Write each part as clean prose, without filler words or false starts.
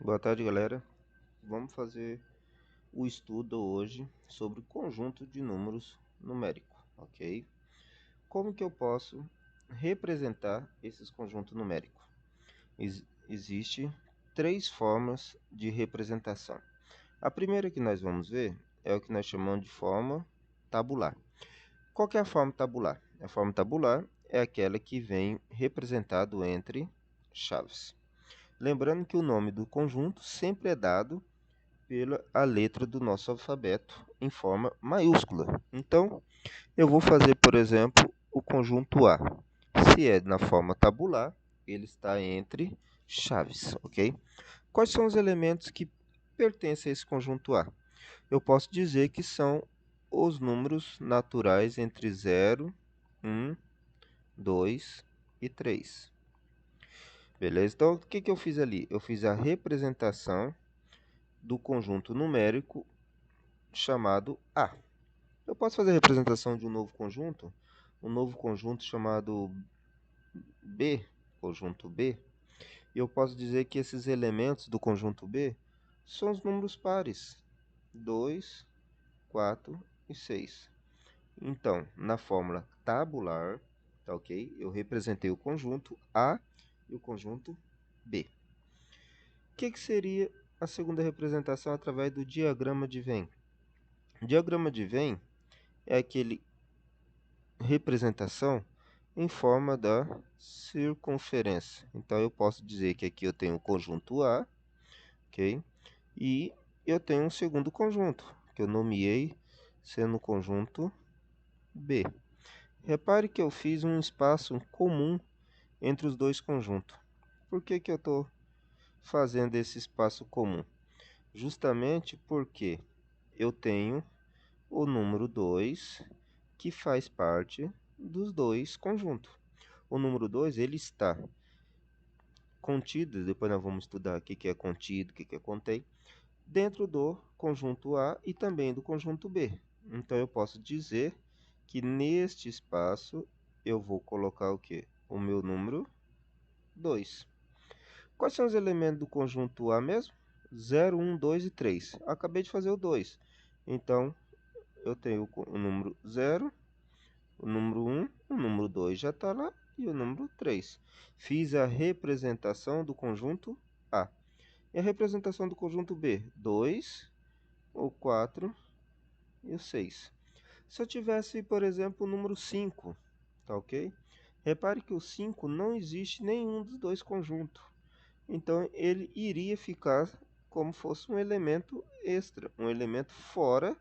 Boa tarde, galera. Vamos fazer o estudo hoje sobre o conjunto de números numérico, ok? Como que eu posso representar esses conjuntos numéricos? Existe três formas de representação. A primeira que nós vamos ver é o que nós chamamos de forma tabular. Qual que é a forma tabular? A forma tabular é aquela que vem representado entre chaves. Lembrando que o nome do conjunto sempre é dado pela a letra do nosso alfabeto em forma maiúscula. Então, eu vou fazer, por exemplo, o conjunto A. Se é na forma tabular, ele está entre chaves, ok? Quais são os elementos que pertencem a esse conjunto A? Eu posso dizer que são os números naturais entre 0, 1, 2 e 3. Beleza? Então, o que eu fiz ali? Eu fiz a representação do conjunto numérico chamado A. Eu posso fazer a representação de um novo conjunto chamado B, conjunto B, e eu posso dizer que esses elementos do conjunto B são os números pares, 2, 4 e 6. Então, na fórmula tabular, tá ok? Eu representei o conjunto A e o conjunto B. O que seria a segunda representação através do diagrama de Venn? O diagrama de Venn é aquele representação em forma da circunferência. Então, eu posso dizer que aqui eu tenho o conjunto A, ok? E eu tenho um segundo conjunto, que eu nomeei sendo o conjunto B. Repare que eu fiz um espaço comum entre os dois conjuntos. Por que eu estou fazendo esse espaço comum? Justamente porque eu tenho o número 2 que faz parte dos dois conjuntos. O número 2 ele está contido, depois nós vamos estudar o que é contido, o que é contém, dentro do conjunto A e também do conjunto B. Então eu posso dizer que neste espaço eu vou colocar o que? O meu número 2. Quais são os elementos do conjunto A mesmo? 0, 1, 2 e 3. Acabei de fazer o 2. Então eu tenho o número 0, o número 1, o número 2 já está lá e o número 3. Fiz a representação do conjunto A. E a representação do conjunto B? 2, o 4 e o 6. Se eu tivesse, por exemplo, o número 5, tá ok? Repare que o 5 não existe nenhum dos dois conjuntos. Então ele iria ficar como fosse um elemento extra, um elemento fora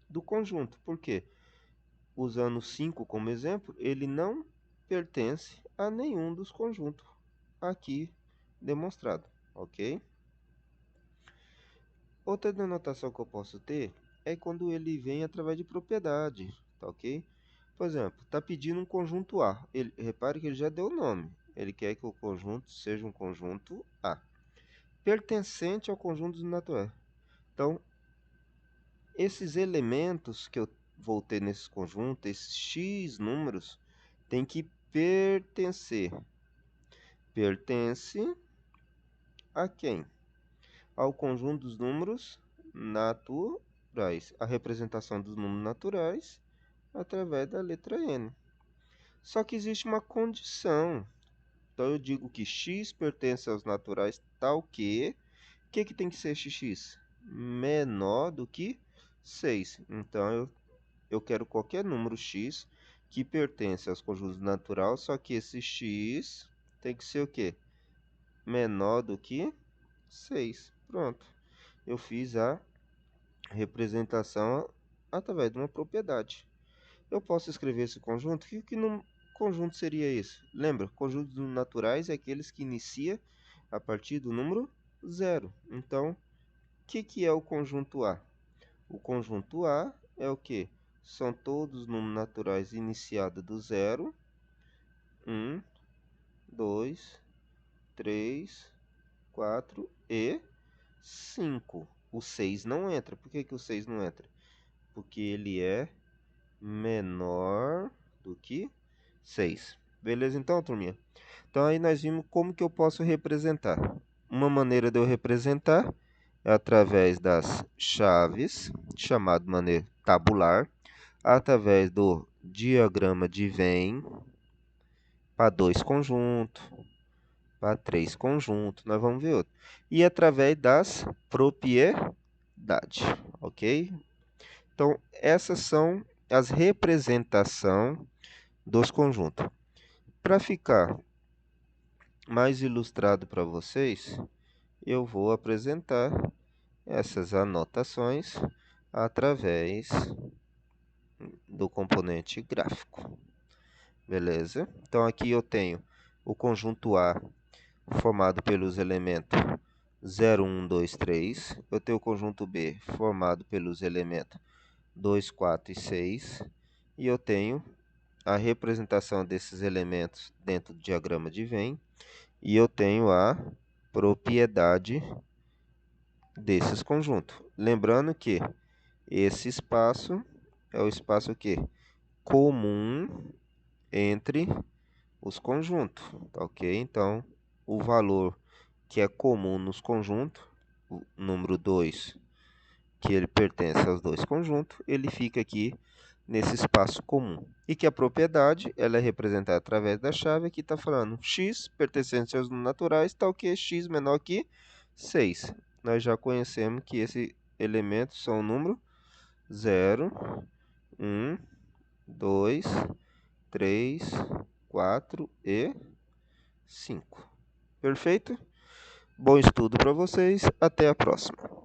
do conjunto. Por quê? Usando 5 como exemplo, ele não pertence a nenhum dos conjuntos aqui demonstrado, ok? Outra denotação que eu posso ter é quando ele vem através de propriedade, tá ok? Por exemplo, está pedindo um conjunto A. Repare que ele já deu o nome. Ele quer que o conjunto seja um conjunto A, pertencente ao conjunto dos naturais. Então, esses elementos que eu vou ter nesse conjunto, esses x números, tem que pertencer. Pertence a quem? Ao conjunto dos números naturais. A representação dos números naturais através da letra N. Só que existe uma condição. Então eu digo que x pertence aos naturais tal que... O que tem que ser x? Menor do que 6. Então eu quero qualquer número x que pertence aos conjuntos naturais, só que esse x tem que ser o quê? Menor do que 6. Pronto. Eu fiz a representação através de uma propriedade. Eu posso escrever esse conjunto. Que conjunto seria esse? Lembra, conjuntos naturais é aqueles que inicia a partir do número 0. Então, o que é o conjunto A? O conjunto A é o que? São todos os números naturais iniciados do 0, 1, 2, 3, 4 e 5. O 6 não entra. Por que o 6 não entra? Porque ele é menor do que 6. Beleza então, turminha? Então aí nós vimos como que eu posso representar uma maneira de eu representar é através das chaves, chamado maneira tabular, através do diagrama de Venn, para 2 conjuntos, para 3 conjuntos, nós vamos ver outro. E através das propriedades, ok? Então, essas são as representações dos conjuntos. Para ficar mais ilustrado para vocês, eu vou apresentar essas anotações através do componente gráfico. Beleza? Então, aqui eu tenho o conjunto A formado pelos elementos 0, 1, 2, 3. Eu tenho o conjunto B formado pelos elementos 2, 4 e 6. E eu tenho a representação desses elementos dentro do diagrama de Venn. E eu tenho a propriedade desses conjuntos. Lembrando que esse espaço é o espaço que comum entre os conjuntos, tá ok? Então, o valor que é comum nos conjuntos, o número 2, que ele pertence aos dois conjuntos, ele fica aqui nesse espaço comum. E que a propriedade ela é representada através da chave, aqui está falando x pertencente aos naturais, tal que x menor que 6. Nós já conhecemos que esses elementos são o número 0, 1, 2, 3, 4 e 5. Perfeito? Bom estudo para vocês. Até a próxima.